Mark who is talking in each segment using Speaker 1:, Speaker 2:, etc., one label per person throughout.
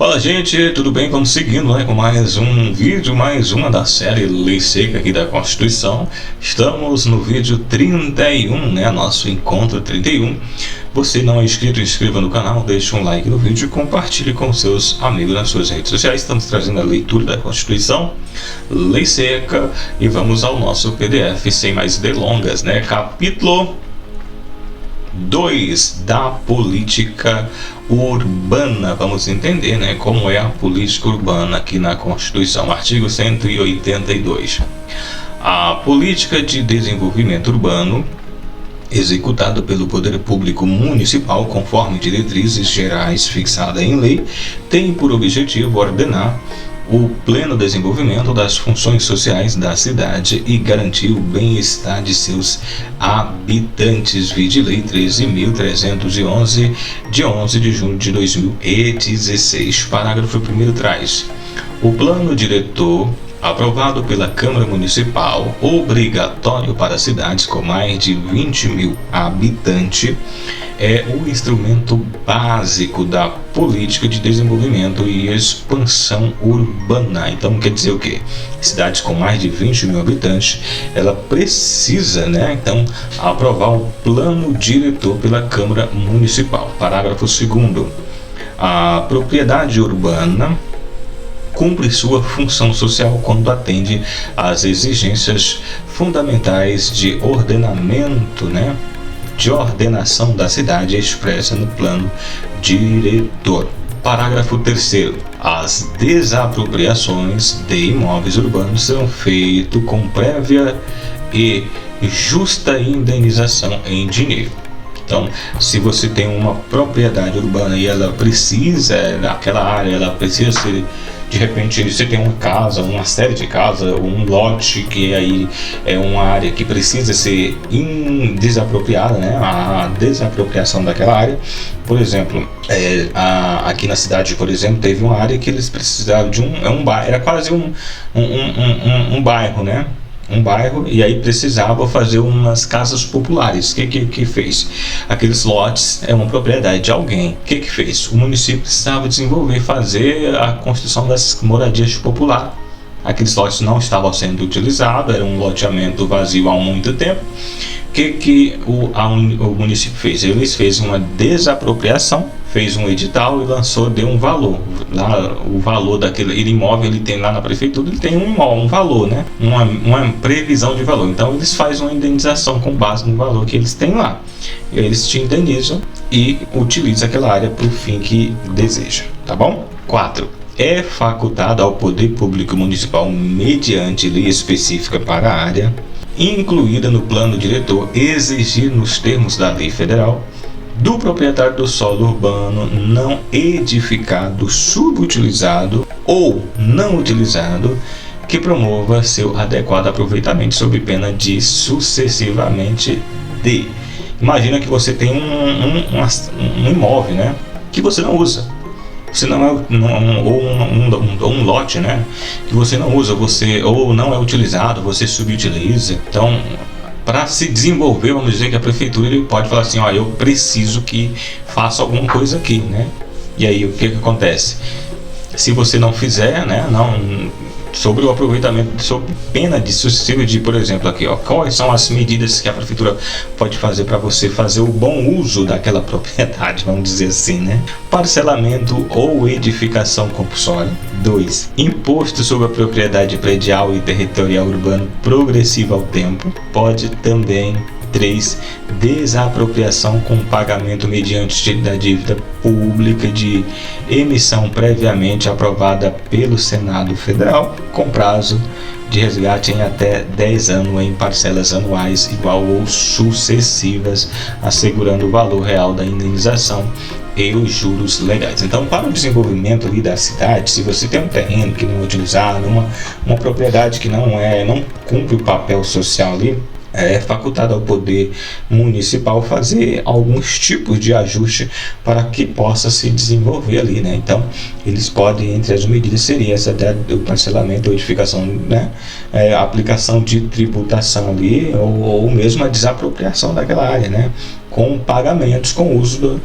Speaker 1: Fala gente, tudo bem? Vamos seguindo, com mais um vídeo, mais uma da série Lei Seca aqui da Constituição. Estamos no vídeo 31, nosso encontro 31. Você não é inscrito, inscreva no canal, deixe um like no vídeo e compartilhe com seus amigos nas suas redes sociais. Estamos trazendo a leitura da Constituição, Lei Seca, e vamos ao nosso PDF sem mais delongas, Capítulo 2 da política urbana. Vamos entender como é a política urbana aqui na Constituição. Artigo 182. A política de desenvolvimento urbano executado pelo Poder Público Municipal conforme diretrizes gerais fixadas em lei tem por objetivo ordenar o pleno desenvolvimento das funções sociais da cidade e garantir o bem-estar de seus habitantes. Vide Lei 13.311, de 11 de junho de 2016. Parágrafo 1º traz: o plano diretor aprovado pela Câmara Municipal, obrigatório para cidades com mais de 20 mil habitantes, é o instrumento básico da política de desenvolvimento e expansão urbana. Então quer dizer o quê? Cidades com mais de 20 mil habitantes, ela precisa, então, aprovar um plano diretor pela Câmara Municipal. Parágrafo 2º. A propriedade urbana cumpre sua função social quando atende às exigências fundamentais de ordenamento, de ordenação da cidade expressa no plano diretor. Parágrafo 3º. As desapropriações de imóveis urbanos serão feitas com prévia e justa indenização em dinheiro. Então, se você tem uma propriedade urbana e ela precisa, aquela área, ela precisa ser, de repente, você tem uma casa, uma série de casas, um lote que aí é uma área que precisa ser desapropriada, a desapropriação daquela área. Por exemplo, aqui na cidade, por exemplo, teve uma área que eles precisavam de um bairro, era quase um bairro, um bairro, e aí precisava fazer umas casas populares. O que fez? Aqueles lotes é uma propriedade de alguém. O que fez? O município precisava desenvolver, fazer a construção das moradias populares. Aqueles lotes não estavam sendo utilizados, era um loteamento vazio há muito tempo. O que o município fez? Eles fez uma desapropriação, fez um edital e lançou, deu um valor. Lá, o valor daquele imóvel, ele tem lá na prefeitura, ele tem um valor, uma previsão de valor. Então eles fazem uma indenização com base no valor que eles têm lá. Eles te indenizam e utilizam aquela área para o fim que deseja, tá bom? 4. É facultado ao Poder Público Municipal, mediante lei específica para a área incluída no plano diretor, exigir nos termos da lei federal do proprietário do solo urbano não edificado, subutilizado ou não utilizado, que promova seu adequado aproveitamento sob pena de sucessivamente de. Imagina que você tem um imóvel, que você não usa. Você não é um lote, que você não usa, ou não é utilizado, você subutiliza. Então, para se desenvolver, vamos dizer que a prefeitura ele pode falar assim: eu preciso que faça alguma coisa aqui, E aí o que acontece? Se você não fizer, sobre o aproveitamento, sob pena de sucessivo de, por exemplo, aqui, quais são as medidas que a prefeitura pode fazer para você fazer o bom uso daquela propriedade, vamos dizer assim, Parcelamento ou edificação compulsória. 2. Imposto sobre a propriedade predial e territorial urbano progressivo ao tempo. Pode também. 3. Desapropriação com pagamento mediante da dívida pública de emissão previamente aprovada pelo Senado Federal, com prazo de resgate em até 10 anos em parcelas anuais igual ou sucessivas, assegurando o valor real da indenização e os juros legais. Então, para o desenvolvimento ali da cidade, se você tem um terreno que não é utilizado, uma propriedade que não cumpre o papel social ali, é facultado ao poder municipal fazer alguns tipos de ajuste para que possa se desenvolver ali, né? Então, eles podem, entre as medidas, seria essa do parcelamento, edificação, né? A aplicação de tributação ali, ou mesmo a desapropriação daquela área, né? Com pagamentos com uso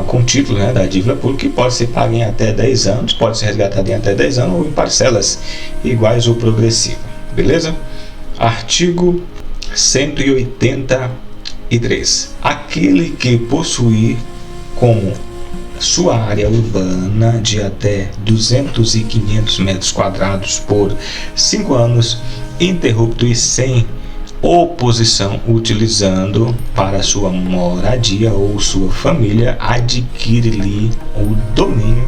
Speaker 1: com título, né, da dívida pública, que pode ser pago em até 10 anos, pode ser resgatado em até 10 anos ou em parcelas iguais ou progressivas, beleza? Artigo 183. Aquele que possuir como sua área urbana de até 200 e 500 metros quadrados por 5 anos, interrupto e sem oposição, utilizando para sua moradia ou sua família, adquire-lhe o domínio,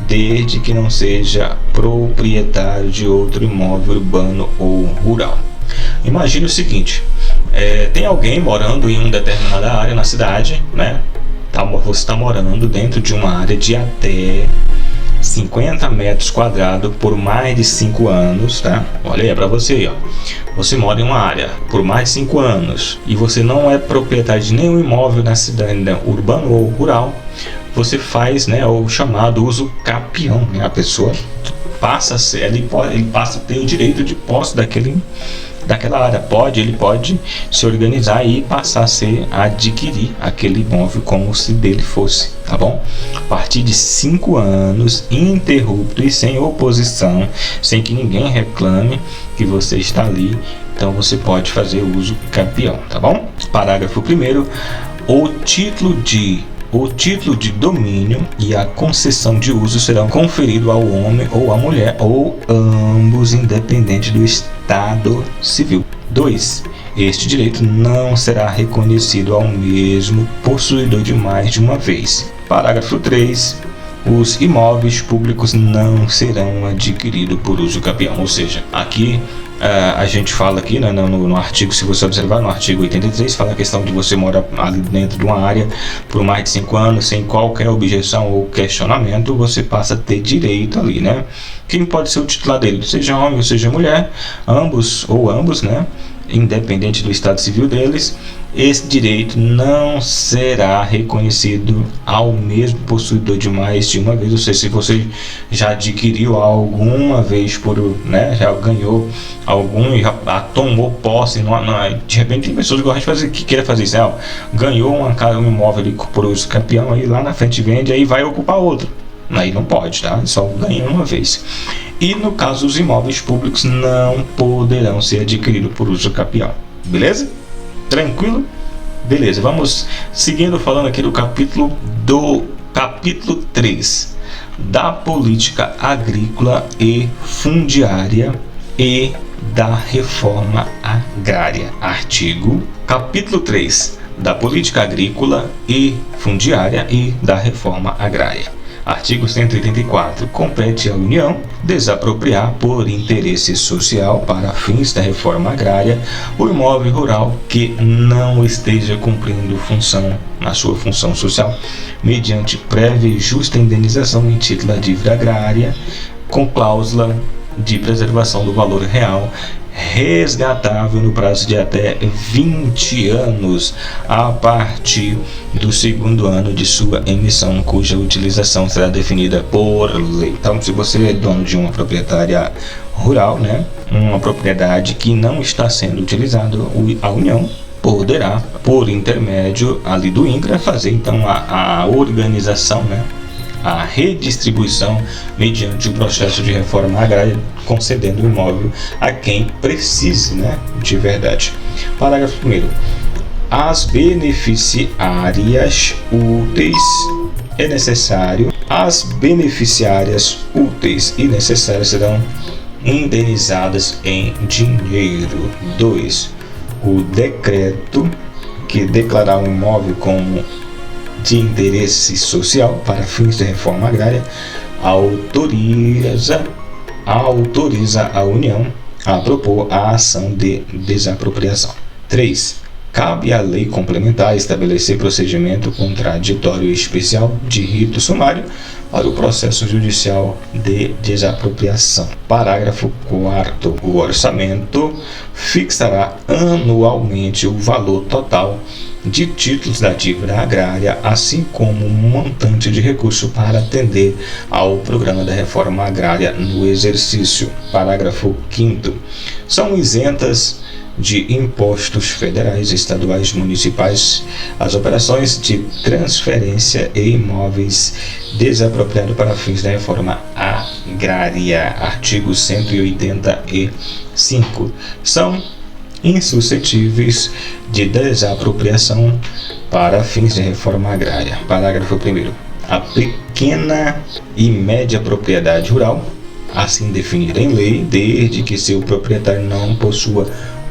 Speaker 1: desde que não seja proprietário de outro imóvel urbano ou rural. Imagine o seguinte, tem alguém morando em uma determinada área na cidade, né? Você está morando dentro de uma área de até 50 metros quadrados por mais de 5 anos, tá? Olha aí, é para você aí, ó. Você mora em uma área por mais de 5 anos e você não é proprietário de nenhum imóvel na cidade, né, urbano ou rural. Você faz, né, o chamado uso capião, né? A pessoa passa a ser, ele passa a ter o direito de posse daquela área. Ele pode se organizar e passar a adquirir aquele imóvel como se dele fosse, tá bom? A partir de 5 anos, ininterrupto e sem oposição, sem que ninguém reclame que você está ali, então você pode fazer uso capião, tá bom? Parágrafo 1º. O título de domínio e a concessão de uso serão conferidos ao homem ou à mulher, ou ambos, independente do estado civil. 2. Este direito não será reconhecido ao mesmo possuidor de mais de uma vez. Parágrafo 3. Os imóveis públicos não serão adquiridos por uso capião. Ou seja, aqui a gente fala aqui, né, no artigo, se você observar no artigo 83, fala a questão de você morar ali dentro de uma área por mais de 5 anos, sem qualquer objeção ou questionamento, você passa a ter direito ali, né? Quem pode ser o titular dele? Seja homem ou seja mulher, ambos, né? Independente do estado civil deles, esse direito não será reconhecido ao mesmo possuidor de mais de uma vez. Ou seja, se você já adquiriu alguma vez já ganhou algum, já tomou posse, de repente tem pessoas que gostam de fazer, que queiram fazer isso, ganhou um imóvel ali por uso campeão, aí lá na frente vende, aí vai ocupar outro. Aí não pode, tá? Só ganha uma vez. E no caso, os imóveis públicos não poderão ser adquiridos por uso capião. Beleza? Tranquilo? Beleza, vamos seguindo falando aqui do capítulo 3 da política agrícola e fundiária e da reforma agrária. Capítulo 3 da política agrícola e fundiária e da reforma agrária. Artigo 184. Compete à União desapropriar por interesse social para fins da reforma agrária o imóvel rural que não esteja cumprindo na sua função social, mediante prévia e justa indenização em título da dívida agrária, com cláusula de preservação do valor real resgatável no prazo de até 20 anos a partir do segundo ano de sua emissão, cuja utilização será definida por lei. Então, se você é dono de uma proprietária rural, né, uma propriedade que não está sendo utilizada, a União poderá, por intermédio ali do INCRA, fazer então a organização, né, a redistribuição mediante o processo de reforma agrária, concedendo o imóvel a quem precise, né, de verdade. Parágrafo 1º. As beneficiárias úteis e necessárias serão indenizadas em dinheiro. 2. O decreto que declarar um imóvel como de interesse social para fins de reforma agrária autoriza a União a propor a ação de desapropriação. 3. Cabe à lei complementar estabelecer procedimento contraditório especial de rito sumário para o processo judicial de desapropriação. Parágrafo 4º. O orçamento fixará anualmente o valor total de títulos da dívida agrária, assim como um montante de recurso para atender ao programa da reforma agrária no exercício. Parágrafo 5º. São isentas de impostos federais, estaduais, municipais as operações de transferência e imóveis desapropriados para fins da reforma agrária. Artigo 185. São insuscetíveis de desapropriação para fins de reforma agrária. Parágrafo 1º. A pequena e média propriedade rural, assim definida em lei, desde que seu proprietário não possua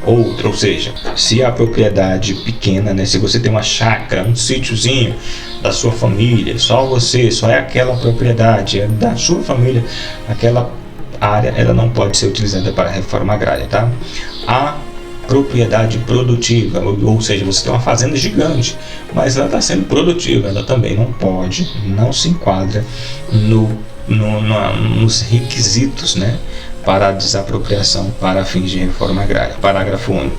Speaker 1: outra, ou seja, se a propriedade pequena, né, se você tem uma chácara, um sítiozinho da sua família, só você, só é aquela propriedade, é da sua família, aquela área, ela não pode ser utilizada para a reforma agrária, tá? A propriedade produtiva, ou seja, você tem uma fazenda gigante, mas ela está sendo produtiva, ela também não se enquadra nos requisitos, né, para a desapropriação para fins de reforma agrária. Parágrafo 1º.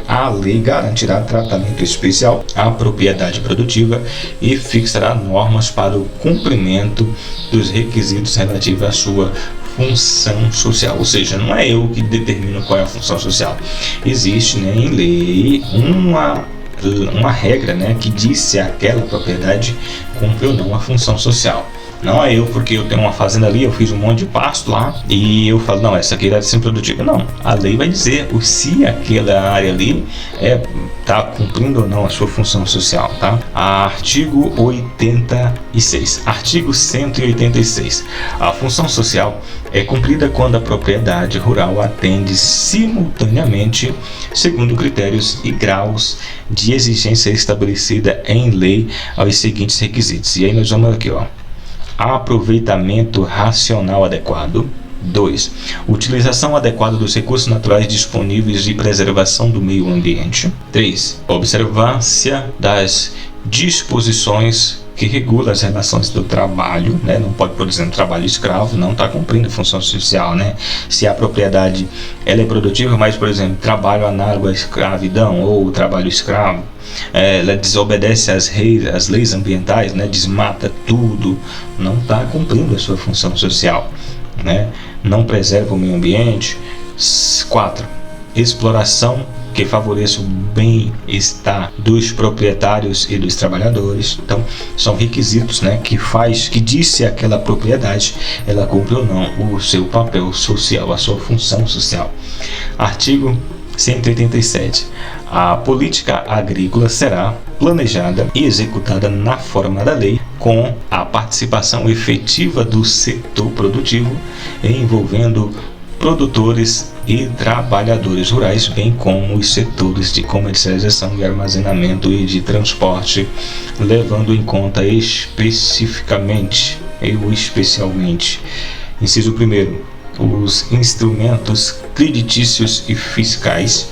Speaker 1: A lei garantirá tratamento especial à propriedade produtiva e fixará normas para o cumprimento dos requisitos relativos à sua função social, ou seja, não é eu que determino qual é a função social. Existe, né, em lei uma regra, né, que diz se aquela propriedade cumpre ou não a função social. Não é eu, porque eu tenho uma fazenda ali, eu fiz um monte de pasto lá e eu falo, não, essa aqui deve ser produtiva. Não, a lei vai dizer se aquela área ali está cumprindo ou não a sua função social, tá? Artigo 86. Artigo 186. A função social é cumprida quando a propriedade rural atende simultaneamente, segundo critérios e graus de exigência estabelecida em lei, aos seguintes requisitos. E aí nós vamos aqui, ó. Aproveitamento racional adequado. 2. Utilização adequada dos recursos naturais disponíveis e preservação do meio ambiente. 3. Observância das disposições que regulam as relações do trabalho, né? Não pode produzir um trabalho escravo, não está cumprindo a função social, né? Se a propriedade ela é produtiva, mas, por exemplo, trabalho análogo à escravidão ou trabalho escravo, ela desobedece às leis ambientais, né? Desmata tudo, não está cumprindo a sua função social, né? Não preserva o meio ambiente. 4. Exploração que favoreça o bem-estar dos proprietários e dos trabalhadores. Então, são requisitos, né, que diz se aquela propriedade ela cumpre ou não o seu papel social, a sua função social. Artigo 187. A política agrícola será planejada e executada na forma da lei, com a participação efetiva do setor produtivo, envolvendo produtores e trabalhadores rurais, bem como os setores de comercialização, de armazenamento e de transporte, levando em conta especialmente, inciso 1º, os instrumentos creditícios e fiscais.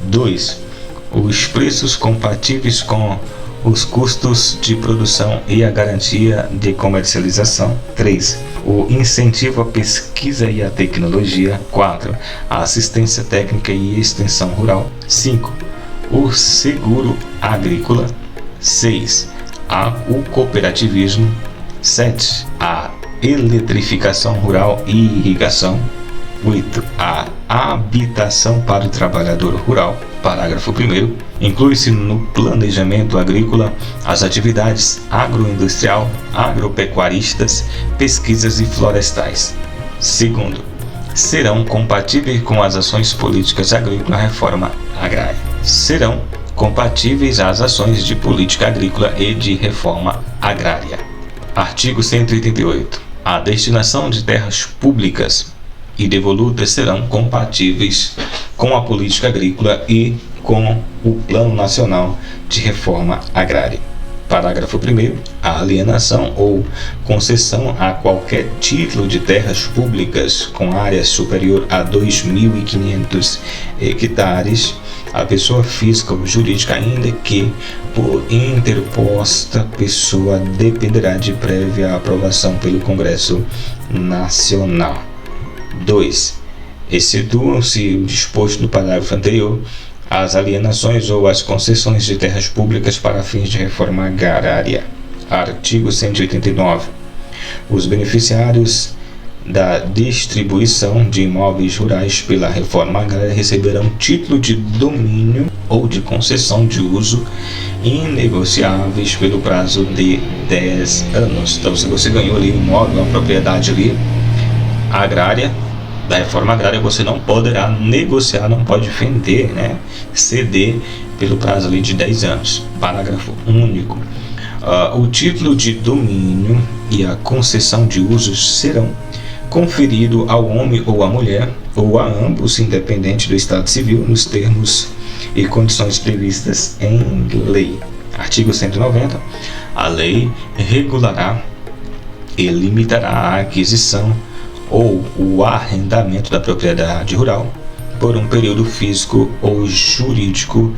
Speaker 1: 2. Os preços compatíveis com os custos de produção e a garantia de comercialização. 3. O incentivo à pesquisa e à tecnologia. 4. A assistência técnica e extensão rural. 5. O seguro agrícola. 6. O cooperativismo. 7. A eletrificação rural e irrigação. 8. A habitação para o trabalhador rural. Parágrafo 1º. Inclui-se no planejamento agrícola as atividades agroindustrial, agropecuaristas, pesquisas e florestais. 2º. Serão compatíveis com as ações políticas agrícolas reforma agrária. Serão compatíveis às ações de política agrícola e de reforma agrária. Artigo 188. A destinação de terras públicas e devolutas serão compatíveis com a política agrícola e com o Plano Nacional de Reforma Agrária. Parágrafo 1º. A alienação ou concessão a qualquer título de terras públicas com área superior a 2.500 hectares a pessoa física ou jurídica, ainda que por interposta pessoa, dependerá de prévia aprovação pelo Congresso Nacional. 2. Excetuam-se o disposto no parágrafo anterior as alienações ou as concessões de terras públicas para fins de reforma agrária. Artigo 189. Os beneficiários da distribuição de imóveis rurais pela reforma agrária receberão título de domínio ou de concessão de uso inegociáveis pelo prazo de 10 anos. Então, se você ganhou ali um imóvel, uma propriedade ali agrária, da reforma agrária, você não poderá negociar, não pode vender, né, ceder pelo prazo ali de 10 anos. Parágrafo único. O título de domínio e a concessão de usos serão conferido ao homem ou à mulher, ou a ambos, independente do estado civil, nos termos e condições previstas em lei. Artigo 190. A lei regulará e limitará a aquisição ou o arrendamento da propriedade rural por um período físico ou jurídico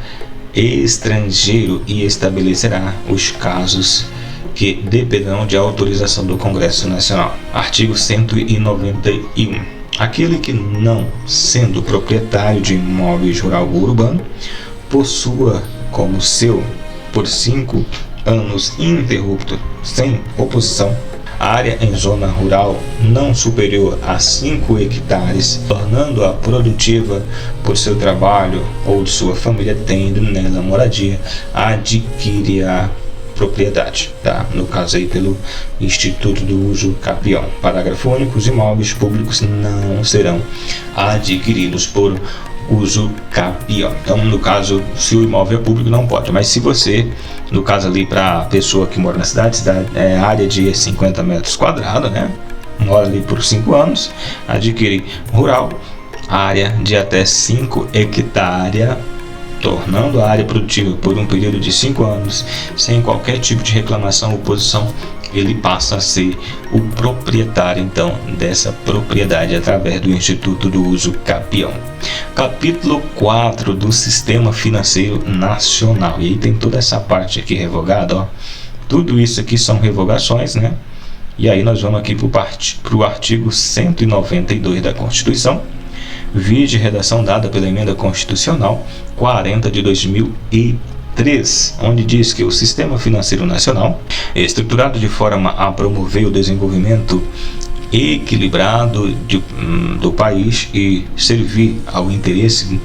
Speaker 1: estrangeiro e estabelecerá os casos que dependerão de autorização do Congresso Nacional. Artigo 191. Aquele que, não sendo proprietário de imóveis rural ou urbano, possua como seu, por 5 anos ininterruptos, sem oposição, área em zona rural não superior a 5 hectares, tornando-a produtiva por seu trabalho ou de sua família, tendo nela moradia, adquire a propriedade, tá? No caso aí pelo Instituto do Uso Capião. Parágrafo único. Os imóveis públicos não serão adquiridos por uso capião. Então, no caso, se o imóvel é público, não pode. Mas se você, no caso ali, para a pessoa que mora na cidade, área de 50 metros quadrados, né? Mora ali por 5 anos, adquire rural, área de até 5 hectares, tornando a área produtiva por um período de 5 anos, sem qualquer tipo de reclamação ou oposição, ele passa a ser o proprietário, então, dessa propriedade através do Instituto do Uso Capião. Capítulo 4 do Sistema Financeiro Nacional. E aí tem toda essa parte aqui revogada, ó. Tudo isso aqui são revogações, né? E aí nós vamos aqui para o artigo 192 da Constituição. Vide redação dada pela Emenda Constitucional 40 de 2003, onde diz que o Sistema Financeiro Nacional é estruturado de forma a promover o desenvolvimento equilibrado do país e servir ao interesse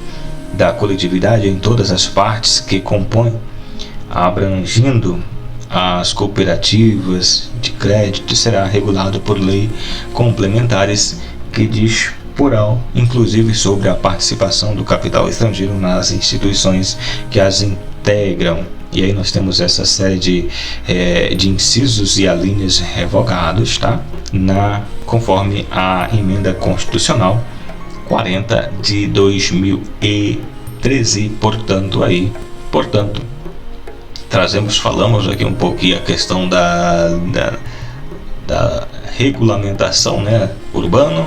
Speaker 1: da coletividade em todas as partes que compõem, abrangindo as cooperativas de crédito, será regulado por lei complementares que disporão, inclusive, sobre a participação do capital estrangeiro nas instituições que as integram. E aí nós temos essa série de incisos e alíneas revogados, tá? Conforme a Emenda Constitucional 40 de 2013, portanto, falamos aqui um pouquinho a questão da regulamentação, né, urbana,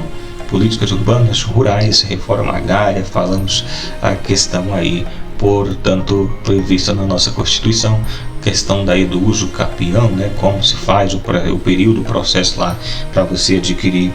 Speaker 1: políticas urbanas, rurais, reforma agrária, falamos a questão aí, portanto, prevista na nossa Constituição, questão daí do uso capião, né, como se faz o período, o processo lá para você adquirir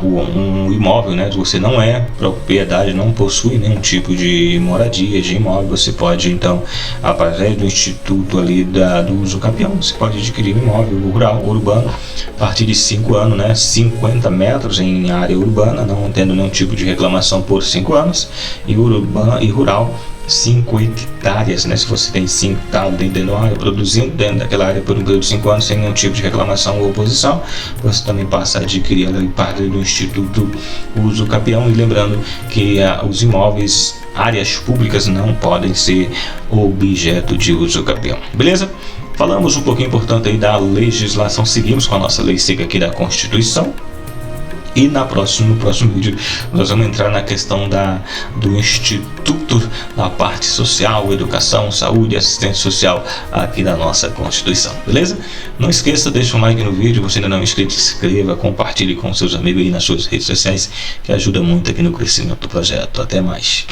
Speaker 1: um imóvel, né? Você não é propriedade, não possui nenhum tipo de moradia, de imóvel, você pode então, através do Instituto ali do Uso Capião, você pode adquirir um imóvel rural, urbano, a partir de 5 anos, né? 50 metros em área urbana, não tendo nenhum tipo de reclamação por 5 anos, e rural 5 hectares, né? Se você tem 5 hectares dentro da área, produzindo dentro daquela área por um período de 5 anos sem nenhum tipo de reclamação ou oposição, você também passa a adquirir ali parte do Instituto Uso Capião. E lembrando que os imóveis, áreas públicas, não podem ser objeto de uso capião. Beleza? Falamos um pouquinho, portanto, aí da legislação, seguimos com a nossa lei seca aqui da Constituição. E no próximo vídeo nós vamos entrar na questão do Instituto da parte social, educação, saúde e assistência social aqui da nossa Constituição, beleza? Não esqueça, deixa um like no vídeo, você ainda não é inscrito, se inscreva, compartilhe com seus amigos aí nas suas redes sociais, que ajuda muito aqui no crescimento do projeto. Até mais.